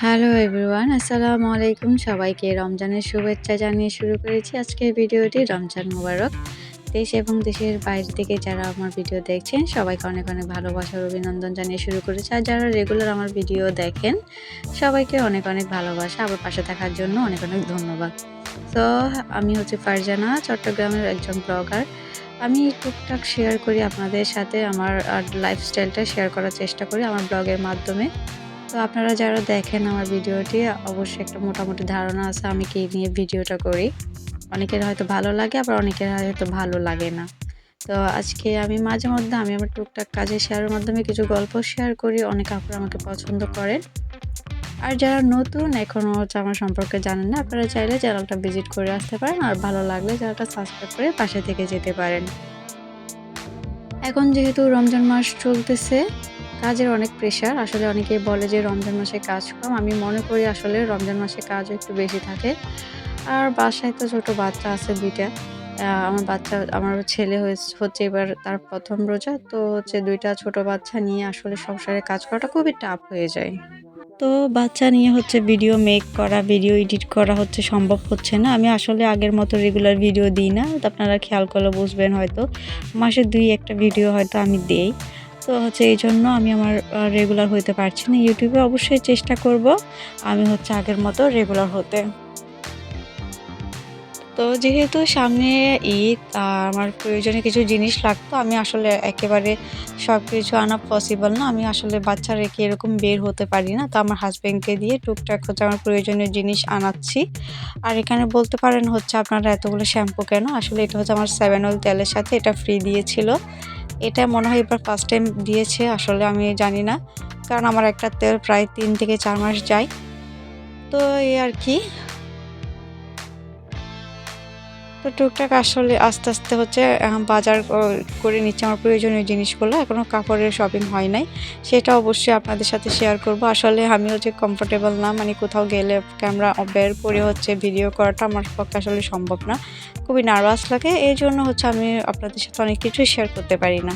Hello everyone, আসসালামু আলাইকুম। সবাইকে রমজানের শুভেচ্ছা জানিয়ে শুরু করেছি আজকের ভিডিওটি। রমজান মোবারক। দেশ এবং দেশের বাইরে থেকে যারা আমার ভিডিও দেখছেন সবাইকে অনেক অনেক ভালোবাসার অভিনন্দন জানিয়ে শুরু করেছি। আর যারা রেগুলার আমার ভিডিও দেখেন সবাইকে অনেক অনেক ভালোবাসা, আবার পাশে থাকার জন্য অনেক অনেক ধন্যবাদ। তো আমি হচ্ছে ফারজানা, চট্টগ্রামের একজন ব্লগার। আমি টুকটাক শেয়ার করি আপনাদের সাথে, আমার লাইফস্টাইলটা শেয়ার করার চেষ্টা করি আমার ব্লগের মাধ্যমে। তো আপনারা যারা দেখেন আমার ভিডিওটি অবশ্যই একটা মোটামুটি ধারণা আছে আমি কী নিয়ে ভিডিওটা করি। অনেকের হয়তো ভালো লাগে, আবার অনেকের হয়তো ভালো লাগে না। তো আজকে আমি মাঝে মধ্যে আমার টুকটাক কাজের শেয়ারের মাধ্যমে কিছু গল্প শেয়ার করি। অনেক আপনারা আমাকে পছন্দ করেন। আর যারা নতুন এখনও হচ্ছে আমার সম্পর্কে জানেন না, আপনারা চাইলে চ্যানেলটা ভিজিট করে আসতে পারেন। আর ভালো লাগলে চ্যানেলটা সাবস্ক্রাইব করে পাশে থেকে যেতে পারেন। এখন যেহেতু রমজান মাস চলতেছে, কাজের অনেক প্রেশার। আসলে অনেকেই বলে যে রমজান মাসে কাজ কম। আমি মনে করি আসলে রমজান মাসে কাজও একটু বেশি থাকে। আর বাসায় তো ছোট বাচ্চা আছে ২ টা। আমার ছেলে হচ্ছে এবার তার ১ম রোজা। তো হচ্ছে ২ টা ছোট বাচ্চা নিয়ে আসলে সংসারে কাজ করাটা খুবই টাফ হয়ে যায়। তো বাচ্চা নিয়ে হচ্ছে ভিডিও মেক করা, ভিডিও এডিট করা হচ্ছে সম্ভব হচ্ছে না। আমি আসলে আগের মতো রেগুলার ভিডিও দিই না। তো আপনারা খেয়াল করলে বুঝবেন হয়তো। মাসে ২-১টা ভিডিও হয়তো আমি দেই। তো হচ্ছে এইজন্য আমি আমার রেগুলার হইতে পারছি না। ইউটিউবে অবশ্যই চেষ্টা করব আমি হচ্ছে আগের মতো রেগুলার হতে। তো যেহেতু সামনে ঈদ, আমার প্রয়োজনীয় কিছু জিনিস লাগতো। আমি আসলে একেবারে সবকিছু আনা পসিবল না। আমি আসলে বাচ্চা রেখে এরকম বের হতে পারি না। তো আমার হাসব্যান্ডকে দিয়ে টুকটাক হচ্ছে আমার প্রয়োজনীয় জিনিস আনাচ্ছি। আর এখানে বলতে পারেন হচ্ছে আপনারা এতগুলো শ্যাম্পু কেন? আসলে এটা হচ্ছে আমার 7 অয়েল তেলের সাথে এটা ফ্রি দিয়েছিল। এটা মনে হয় এবার ফার্স্ট টাইম দিয়েছে, আসলে আমি জানি না। কারণ আমার একটা তেল প্রায় ৩ থেকে ৪ মাস যায়। তো এই আর কি। তো টুকটাক আসলে আস্তে আস্তে হচ্ছে বাজার করে নিচ্ছি আমার প্রয়োজনীয় জিনিসগুলো। এখনও কাপড়ের শপিং হয় নাই। সেটা অবশ্যই আপনাদের সাথে শেয়ার করব। আসলে আমি হচ্ছে কমফোর্টেবল না, মানে কোথাও গেলে ক্যামেরা বের করে হচ্ছে ভিডিও করাটা আমার পক্ষে আসলে সম্ভব না। খুবই নার্ভাস লাগে। এইজন্য হচ্ছে আমি আপনাদের সাথে অনেক কিছুই শেয়ার করতে পারি না।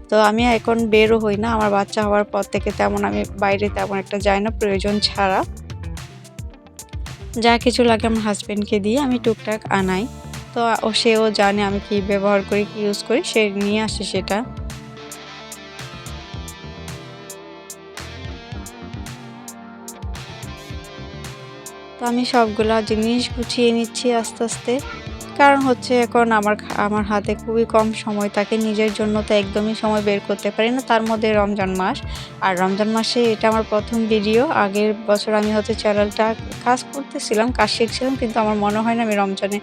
তো আমি এখন বেরও হই না। আমার বাচ্চা হওয়ার পর থেকে তেমন আমি বাইরে তেমন একটা যাই না প্রয়োজন ছাড়া। যা কিছু লাগে আমার হাসব্যান্ডকে দিয়ে আমি টুকটাক আনাই। তো সেও জানে আমি কি ব্যবহার করি, কি ইউজ করি, সে নিয়ে আসে সেটা। তো আমি সবগুলা জিনিস গুছিয়ে নিচ্ছি আস্তে আস্তে। কারণ হচ্ছে এখন আমার হাতে খুবই কম সময় থাকে। নিজের জন্য তো একদমই সময় বের করতে পারি না। তার মধ্যে রমজান মাস। আর রমজান মাসে এটা আমার ১ম ভিডিও। আগের বছর আমি হচ্ছে চ্যানেলটা কাজ করতেছিলাম, কাজ শিখছিলাম। কিন্তু আমার মনে হয় না আমি রমজানে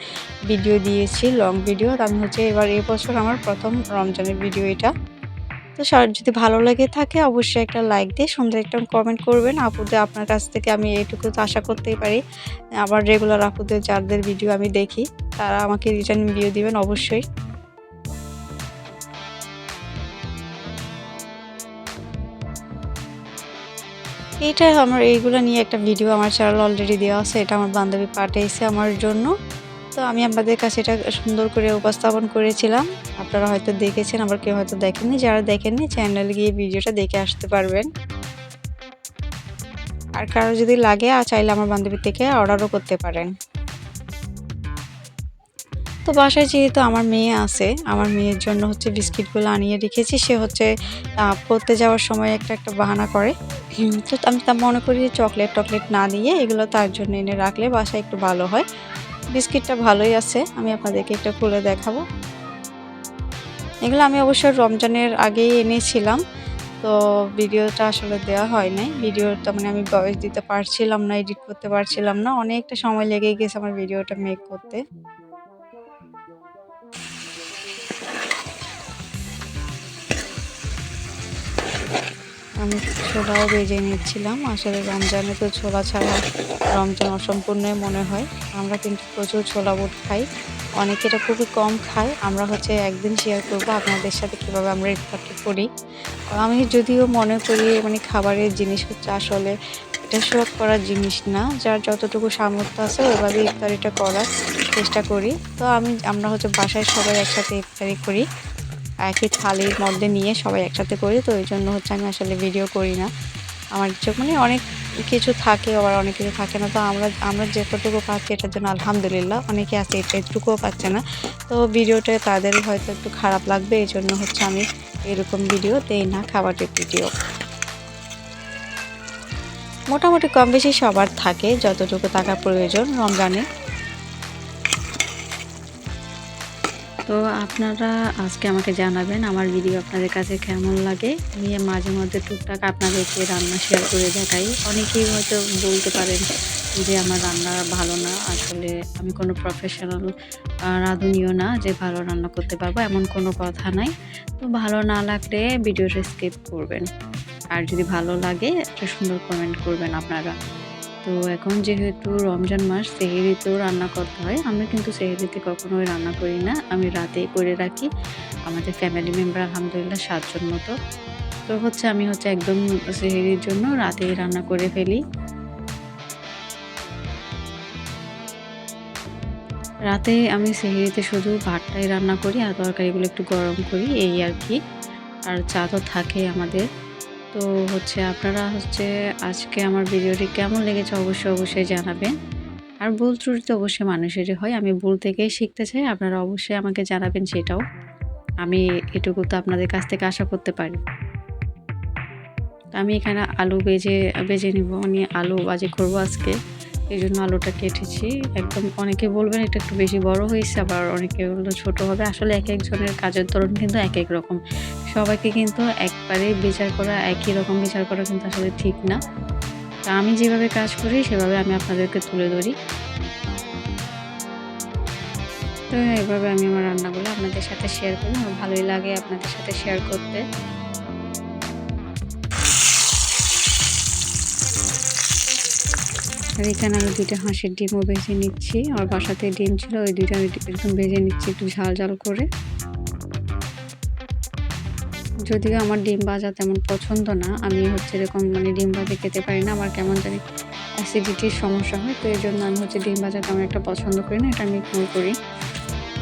ভিডিও দিয়েছি, লং ভিডিও। আমি হচ্ছে এবার এবছর আমার ১ম রমজানের ভিডিও এটা। তো যদি ভালো লেগে থাকে অবশ্যই একটা লাইক দিয়ে সুন্দর একটা কমেন্ট করবেন। আপুদের আপনার কাছ থেকে আমি এইটুকু তো আশা করতেই পারি। আবার রেগুলার আপুদের যাদের ভিডিও আমি দেখি তারা আমাকে রিটার্ন ভিডিও দিবেন অবশ্যই। এইগুলা নিয়ে একটা ভিডিও আমার চ্যানেলে অলরেডি দেওয়া আছে। এটা আমার বান্ধবী পাঠিয়েছে আমার জন্য। তো আমি আপনাদের কাছে এটা সুন্দর করে উপস্থাপন করেছিলাম। আপনারা হয়তো দেখেছেন, আবার কেউ হয়তো দেখেননি। যারা দেখেননি চ্যানেলে গিয়ে ভিডিওটা দেখে আসতে পারবেন। আর কারো যদি লাগে চাইলে আমার বান্ধবী থেকে অর্ডারও করতে পারেন। তো বাসায় যেহেতু আমার মেয়ে আছে, আমার মেয়ের জন্য হচ্ছে বিস্কিটগুলো আনিয়ে রেখেছি। সে হচ্ছে পড়তে যাওয়ার সময় একটা বাহানা করে। তো আমি তা মনে করি চকলেট না দিয়ে এগুলো তার জন্য এনে রাখলে বাসায় একটু ভালো হয়। বিস্কিটটা ভালোই আছে, আমি আপনাদেরকে একটা খুলে দেখাবো। এগুলো আমি অবশ্য রমজানের আগেই এনেছিলাম। তো ভিডিওটা আসলে দেওয়া হয় নাই। ভিডিওটা মানে আমি ভয়েস দিতে পারছিলাম না, এডিট করতে পারছিলাম না। অনেকটা সময় লেগে গেছে আমার ভিডিওটা মেক করতে। আমি ছোলাও ভেজে নিচ্ছিলাম। আসলে রমজানে তো ছোলা ছাড়া রমজান অসম্পূর্ণই মনে হয়। আমরা কিন্তু প্রচুর ছোলা বুট খাই। অনেকে এটা খুবই কম খায়। আমরা হচ্ছে একদিন শেয়ার করব আপনাদের সাথে কীভাবে আমরা ইফতারটা করি। আমি যদিও মনে করি মানে খাবারের জিনিস হচ্ছে আসলে এটা শো অফ করার জিনিস না। যার যতটুকু সামর্থ্য আছে ওইভাবে ইফতারিটা করার চেষ্টা করি। তো আমরা হচ্ছে বাসায় সবাই একসাথে ইফতারি করি। একই থালির মধ্যে নিয়ে সবাই একসাথে করি। তো ওই জন্য হচ্ছে আমি আসলে ভিডিও করি না। আমার মানে অনেক কিছু থাকে, আবার অনেক কিছু থাকে না। তো আমরা যতটুকু পাচ্ছি এটার জন্য আলহামদুলিল্লাহ। অনেকে আছে এটুকুও পাচ্ছে না। তো ভিডিওটা তাদের হয়তো একটু খারাপ লাগবে, এই জন্য হচ্ছে আমি এরকম ভিডিও দেই না, খাবারের ভিডিও। মোটামুটি কম বেশি সবার থাকে যতটুকু টাকা প্রয়োজন রমজানে। তো আপনারা আজকে আমাকে জানাবেন আমার ভিডিও আপনাদের কাছে কেমন লাগে। আমি মাঝে মধ্যে টুকটাক আপনাদেরকে রান্না শেয়ার করে দেখাই। অনেকেই হয়তো বলতে পারেন যে আমার রান্না ভালো না। আসলে আমি কোনো প্রফেশনাল রাঁধুনিও না যে ভালো রান্না করতে পারবো, এমন কোনো কথা নাই। তো ভালো না লাগলে ভিডিওটা স্কিপ করবেন, আর যদি ভালো লাগে একটা সুন্দর কমেন্ট করবেন আপনারা। তো এখন যেহেতু রমজান মাস, সেহরিতেও রান্না করতে হয়। আমি কিন্তু সেহরিতে কখনোই রান্না করি না, আমি রাতেই করে রাখি। আমাদের ফ্যামিলি মেম্বার আলহামদুলিল্লাহ 7 জন মতো। তো হচ্ছে আমি হচ্ছে একদম সেহরির জন্য রাতেই রান্না করে ফেলি। রাতে আমি সেহরিতে শুধু ভাতটাই রান্না করি আর তরকারিগুলো একটু গরম করি, এই আর কি। আর চা তো থাকেই আমাদের। তো হচ্ছে আপনারা হচ্ছে আজকে আমার ভিডিওটি কেমন লেগেছে অবশ্যই জানাবেন। আর ভুল ত্রুটি তো অবশ্যই মানুষেরই হয়, আমি ভুল থেকেই শিখতে চাই। আপনারা অবশ্যই আমাকে জানাবেন সেটাও। আমি এটুকু তো আপনাদের কাছ থেকে আশা করতে পারি। তো আমি এখানে আলু ভেজে নিব, মানে আলু ভাজি করবো আজকে। এই জন্য আলুটা কেটেছি একদম। অনেকে বলবেন এটা একটু বেশি বড় হয়েছে, আবার অনেকে বললো ছোট হবে। আসলে এক একজনের কাজের ধরন কিন্তু এক এক রকম। সবাইকে কিন্তু একই রকম বিচার করা কিন্তু আসলে ঠিক না। তা আমি যেভাবে কাজ করি সেভাবে আমি আপনাদেরকে তুলে ধরি। তো এভাবে আমি আমার রান্নাগুলো আপনাদের সাথে শেয়ার করি। আমার ভালোই লাগে আপনাদের সাথে শেয়ার করতে। আর এখানে আমি 2টা হাঁসের ডিমও ভেজে নিচ্ছি। আমার বাসাতে ডিম ছিল, ওই 2টা আমি একদম ভেজে নিচ্ছি একটু ঝাল করে। যদিও আমার ডিম ভাজা তেমন পছন্দ না, আমি হচ্ছে এরকম মানে ডিম ভাজা খেতে পারি না। আমার কেমন জানি অ্যাসিডিটির সমস্যা হয়। তো এই জন্য আমি হচ্ছে ডিম ভাজা তেমন একটা পছন্দ করি না, এটা আমি ইগনোর করি।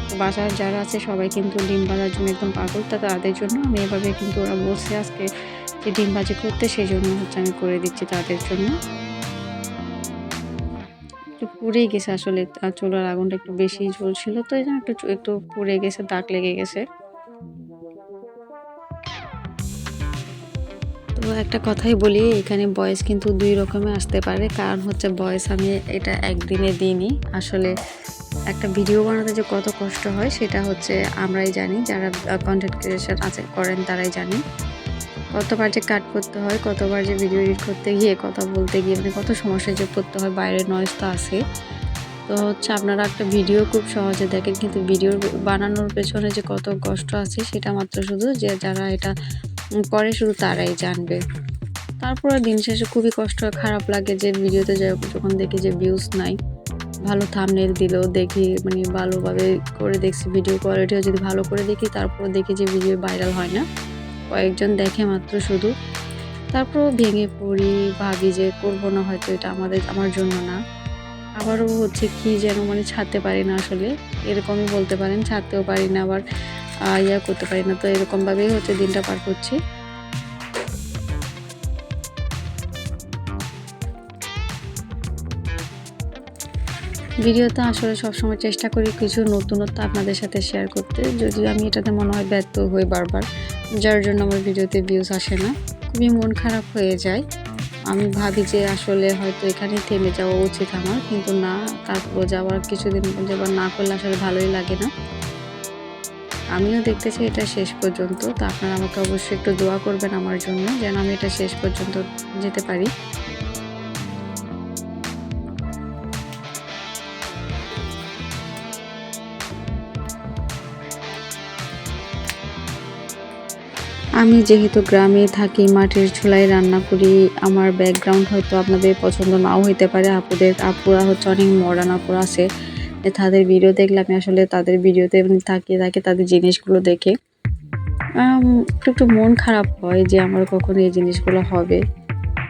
তো বাসার যারা আছে সবাই কিন্তু ডিম ভাজার জন্য একদম পাগল। তা তাদের জন্য আমি এভাবে, কিন্তু ওরা বলছে আজকে যে ডিম ভাজি করতে, সেই জন্য হচ্ছে আমি করে দিচ্ছি তাদের জন্য। একটু পুড়ে গেছে আসলে, চুলার আগুনটা একটু বেশি জ্বলছিল, তো এই জন্য একটু পুড়ে গেছে, দাগ লেগে গেছে। তো একটা কথাই বলি, এখানে ভয়েস কিন্তু 2 রকমের আসতে পারে। কারণ হচ্ছে ভয়েস আমি এটা একদিনে দিইনি। আসলে একটা ভিডিও বানাতে যে কত কষ্ট হয় সেটা হচ্ছে আমরাই জানি, যারা কন্টেন্ট ক্রিয়েশন করেন তারাই জানেন। কতবার যে কাট করতে হয়, কতবার যে ভিডিও এডিট করতে গিয়ে, কথা বলতে গিয়ে মানে কত সমস্যা যে পড়তে হয়, বাইরের নয়েজ তো আছে। তো হচ্ছে আপনারা একটা ভিডিও খুব সহজে দেখেন, কিন্তু ভিডিও বানানোর পেছনে যে কত কষ্ট আছে সেটা মাত্র শুধু যে যারা এটা করে শুধু তারাই জানবে। তারপরে দিন শেষে খুবই খারাপ লাগে যে ভিডিওতে যখন দেখি যে ভিউজ নাই। ভালো থাম্বনেইল দিলেও দেখি মানে ভালোভাবে করে দেখছি, ভিডিও কোয়ালিটিও যদি ভালো করে দেখি, তারপর দেখি যে ভিডিও ভাইরাল হয় না, কয়েকজন দেখে মাত্র শুধু। তারপরও ভেঙে পড়ি, ভাবি যে করবো না, হয়তো এটা আমার জন্য না। আবারও হচ্ছে কি যেন মানে ছাড়তে পারি না, আসলে এরকমই বলতে পারেন, ছাড়তেও পারি না, আবার করতে পারি না। তো এরকমভাবেই হচ্ছে দিনটা পার করছি। ভিডিওতে আসলে সবসময় চেষ্টা করি কিছু নতুনত্ব আপনাদের সাথে শেয়ার করতে, যদিও আমি এটাতে মনে হয় ব্যর্থ হই বারবার, যার জন্য আমার ভিডিওতে ভিউজ আসে না। খুবই মন খারাপ হয়ে যায়। আমি ভাবি যে আসলে হয়তো এখানেই থেমে যাওয়া উচিত আমার, কিন্তু না, তারপরও যাওয়ার কিছুদিন যাবার না করলে আসলে ভালোই লাগে না। আমিও দেখতে চাই এটা শেষ পর্যন্ত। তো আপনারা আমাকে অবশ্যই একটু দোয়া করবেন আমার জন্য, যেন আমি এটা শেষ পর্যন্ত যেতে পারি। আমি যেহেতু গ্রামে থাকি, মাটির চুলায় রান্না করি, আমার ব্যাকগ্রাউন্ড হয়তো আপনাদের পছন্দ নাও হইতে পারে। আপুরা হচ্ছে অনেক মডার্ন আপুরা আছে। তাদের ভিডিও দেখলে আমি আসলে তাদের ভিডিওতে তাকিয়ে তাদের জিনিসগুলো দেখে একটু মন খারাপ হয় যে আমার কখনো এই জিনিসগুলো হবে।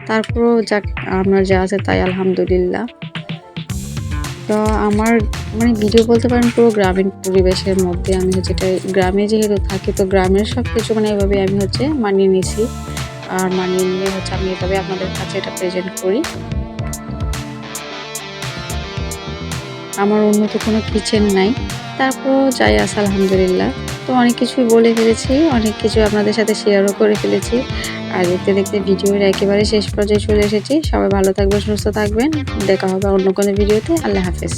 তারপরেও যাক, আমার যা আছে তাই আলহামদুলিল্লাহ। তো আমার ভিডিও বলতে পারেন পুরো গ্রামীণ পরিবেশের মধ্যে। আমি হচ্ছে গ্রামে যেহেতু থাকি, তো গ্রামের সব কিছু এভাবে আমি হচ্ছে মানিয়ে নিয়েছি। আর মানিয়ে নিয়ে হচ্ছে আমি এভাবে আপনাদের কাছে এটা প্রেজেন্ট করি। আমার উন্নত কোনো কিচেন নাই, তারপরও যাই আছে আলহামদুলিল্লাহ। তো অনেক কিছুই বলে ফেলেছি, অনেক কিছু আপনাদের সাথে শেয়ারও করে ফেলেছি। আর দেখতে দেখতে ভিডিওর একেবারে শেষ পর্যায়ে চলে এসেছি। সবাই ভালো থাকবেন, সুস্থ থাকবেন। দেখা হবে অন্য কোনো ভিডিওতে। আল্লাহ হাফেজ।